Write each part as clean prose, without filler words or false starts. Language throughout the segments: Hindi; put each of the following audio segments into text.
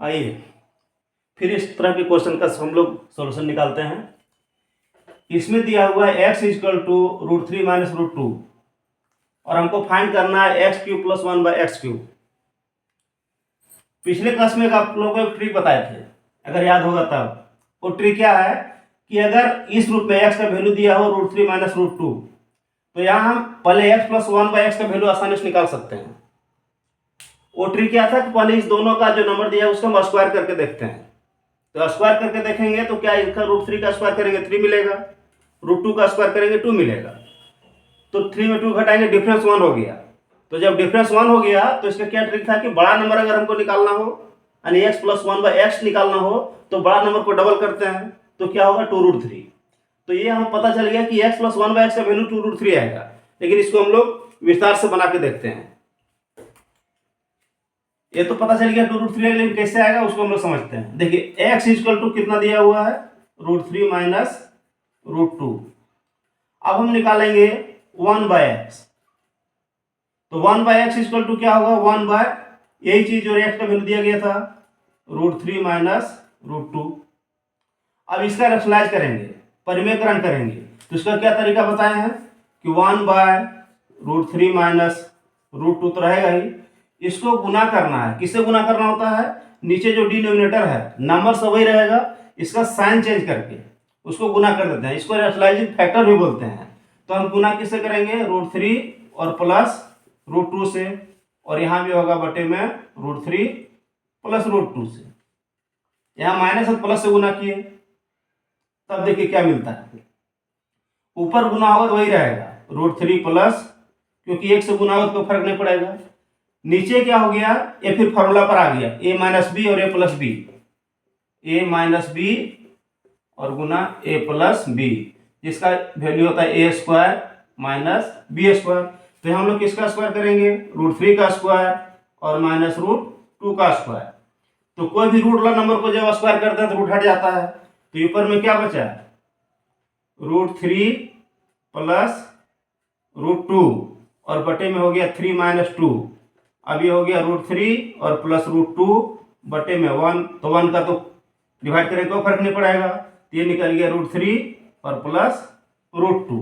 आइए फिर इस तरह के क्वेश्चन का हम लोग सॉल्यूशन निकालते हैं। इसमें दिया हुआ है x इक्वल टू √3 माइनस √2 और हमको फाइंड करना है x³ प्लस 1/x³। पिछले क्लास में आप लोगों को एक ट्रिक बताए थे, अगर याद होगा तब। वो ट्रिक क्या है कि अगर इस रूप में x का वैल्यू दिया हो √3 माइनस √2 तो यहाँ हम पहले x प्लस 1/x का वैल्यू आसानी से निकाल सकते हैं। वो ट्रिक क्या था कि पहले इस दोनों का जो नंबर दिया है उसको हम स्क्वायर करके देखते हैं। तो स्क्वायर करके देखेंगे तो क्या इसका √3 का स्क्वायर करेंगे 3 मिलेगा, √2 का स्क्वायर करेंगे 2 मिलेगा। तो 3 में 2 घटाएंगे, डिफरेंस 1 हो गया। तो जब डिफरेंस 1 हो गया तो इसका क्या ट्रिक था कि बड़ा नंबर अगर हमको निकालना हो यानी x प्लस 1/x निकालना हो तो बड़ा नंबर को डबल करते हैं तो क्या होगा 2√3। तो ये हमें पता चल गया कि x प्लस 1/x का वैल्यू 2√3 आएगा। लेकिन इसको हम लोग विस्तार से बना के देखते हैं। ये तो पता चल गया 2√3 है, लेकिन कैसे आएगा उसको हम लोग समझते हैं। देखिए x इक्वल टू कितना दिया हुआ है √3 माइनस √2। अब हम निकालेंगे 1/x। तो 1/x इक्वल टू क्या होगा 1 यही चीज जो x का वैल्यू दिया गया था √3 माइनस √2। अब इसका रैशनलाइज करेंगे, परिमेयकरण करेंगे। तो इसका क्या तरीका बताए हैं कि 1/√3 माइनस √2 तो रहेगा ही, इसको गुना करना है। किससे गुना करना होता है? नीचे जो डिनोमिनेटर है नंबर सब वही रहेगा, इसका साइन चेंज करके उसको गुना कर देते हैं। इसको रैशनलाइजिंग फैक्टर भी बोलते हैं। तो हम गुना किससे करेंगे √3 और प्लस √2 से, और यहाँ भी होगा बटे में √3 प्लस √2 से। यहाँ माइनस और प्लस से गुना किए, तब देखिए क्या मिलता है। ऊपर गुना होगा तो वही रहेगा √3 प्लस, क्योंकि एक से गुना होगा तो फर्क नहीं पड़ेगा। नीचे क्या हो गया, ये फिर फॉर्मूला पर आ गया a माइनस बी और a plus B, a minus B और गुना a प्लस बी, जिसका वैल्यू होता है a² माइनस b²। तो हम लोग किसका स्क्वायर करेंगे √3 का स्क्वायर और माइनस √2 का स्क्वायर। तो कोई भी रूट वाला नंबर को जब स्क्वायर करते हैं तो रूट हट जाता है। तो ऊपर में क्या बचा √3 प्लस √2 और बटे में हो गया 3 माइनस 2। अब ये हो गया √3 और प्लस √2 बटे में 1। तो 1 का तो डिवाइड करें तो फर्क नहीं पड़ेगा। तो ये निकल गया √3 और प्लस √2।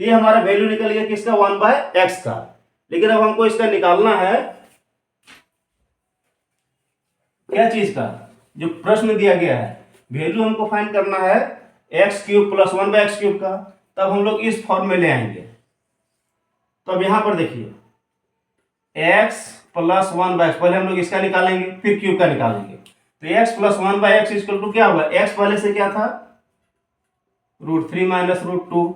तो ये हमारा वैल्यू निकल गया किसका 1/x का। लेकिन अब हमको इसका निकालना है क्या चीज का, जो प्रश्न दिया गया है वैल्यू हमको फाइंड करना है x³ प्लस 1/x³ का। तब हम लोग इस फॉर्म में ले आएंगे। तो अब यहां पर देखिए x प्लस 1/x, पहले हम लोग इसका निकालेंगे फिर क्यूब का निकालेंगे। तो x plus 1/x equal to क्या होगा, x पहले से क्या था √3 माइनस √2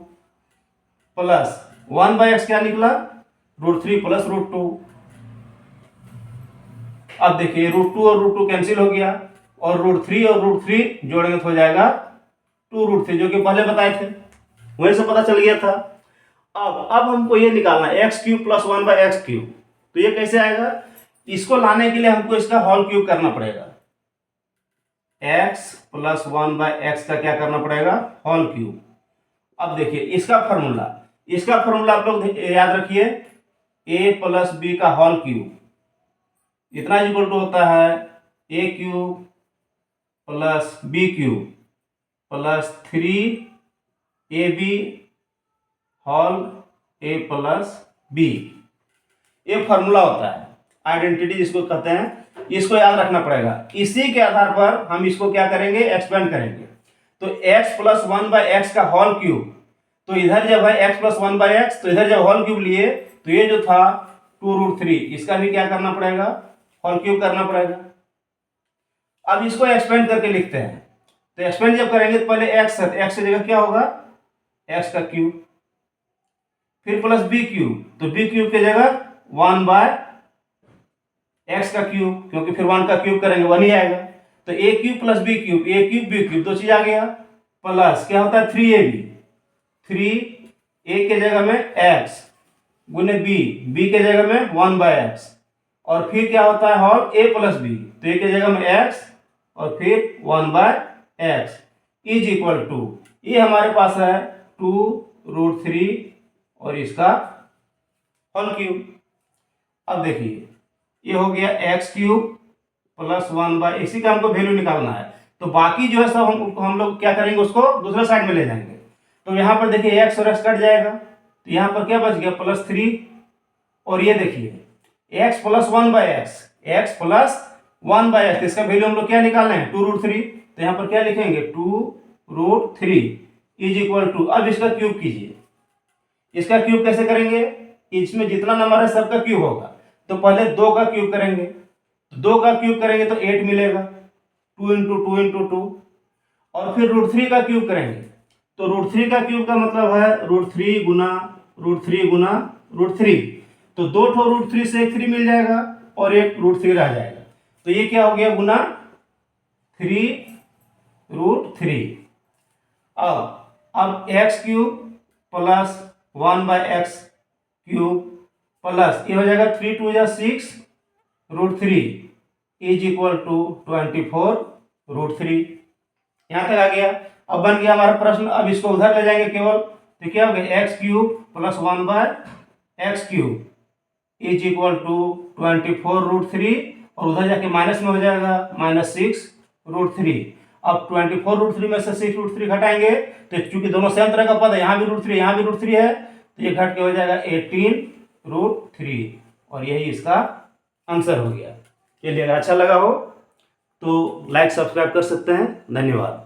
प्लस 1/x क्या निकला √3 प्लस √2। अब देखिए √2 और √2 कैंसिल हो गया और √3 और √3 जोड़ेंगे तो हो जाएगा 2√3, जो कि पहले बताए थे, वहीं से पता चल गया था। अब हमको ये निकालना है x³ प्लस 1/x³। तो ये कैसे आएगा, इसको लाने के लिए हमको इसका होल क्यूब करना पड़ेगा। x प्लस 1/x का क्या करना पड़ेगा होल क्यूब। अब देखिए इसका फॉर्मूला आप लोग याद रखिए, a प्लस बी का होल क्यूब इतना इक्वल टू होता है a³ plus b³ plus 3ab whole a plus b। ये फॉर्मूला होता है, आइडेंटिटी जिसको कहते हैं। इसको याद रखना पड़ेगा। इसी के आधार पर हम इसको क्या करेंगे एक्सपेंड करेंगे। तो x प्लस 1/x का होल क्यूब, तो इधर जब है x प्लस 1/x, तो इधर जब होल क्यूब लिए तो ये जो था 2√3, इसका भी क्या करना पड़ेगा होल क्यूब करना पड़ेगा। अब इसको एक्सपेंड करके लिखते हैं। तो एक्सपेंड जब करेंगे तो पहले x है, तो x की जगह क्या होगा x का क्यूब, फिर प्लस b³, तो b³ की जगह 1/x का क्यूब, क्योंकि फिर 1 का क्यूब करेंगे 1 ही आएगा। तो a³ plus b³, a³ b³ दो चीज आ गया, प्लस क्या होता है 3ab, 3a के जगह में x गुने b के जगह में 1/x, और फिर क्या होता है होल a प्लस b, तो a के जगह में x और फिर 1/x इज इक्वल टू, ये हमारे पास है 2√3 और इसका होल क्यूब। अब देखिए ये हो गया x³ प्लस 1/, इसी का हमको वैल्यू निकालना है। तो बाकी जो है सब हम लोग क्या करेंगे, उसको दूसरे साइड में ले जाएंगे। तो यहाँ पर देखिए x और x कट जाएगा, तो यहाँ पर क्या बच गया +3। और ये देखिए x plus 1/x, x plus 1/x, इसका वैल्यू हम लोग क्या निकालना है 2√3। तो यहाँ पर क्या लिखेंगे 2√3 इज इक्वल टू, अब इसका क्यूब कीजिए। इसका क्यूब कैसे करेंगे, इसमें जितना नंबर है सबका क्यूब होगा। तो पहले 2 का क्यूब करेंगे, तो 2 का क्यूब करेंगे तो 8 मिलेगा, 2 इंटू 2 इंटू 2। और फिर √3 का क्यूब करेंगे, तो √3 का क्यूब का मतलब है √3 गुना √3 गुना √3। तो 2 ठो √3 से एक 3 मिल जाएगा और एक √3 रह जाएगा। तो ये क्या हो गया गुना 3√3। अब x cube plus 1/x cube plus ये हो जाएगा 3 2 या 6 √3 इज इक्वल टू 24√3। यहाँ तक आ गया। अब बन गया हमारा प्रश्न। अब इसको उधर ले जाएंगे केवल, तो क्या हो गया x cube plus 1/x cube is equal to 24√3, और उधर जाके माइनस में हो जाएगा -6√3। अब 24√3 में से 6√3 घटाएंगे, तो चूंकि दोनों सेम तरह का पद है, यहाँ भी √3 यहाँ भी √3 है, तो ये घट के हो जाएगा 18√3। और यही इसका आंसर हो गया। चलिए अगर अच्छा लगा हो तो लाइक सब्सक्राइब कर सकते हैं। धन्यवाद।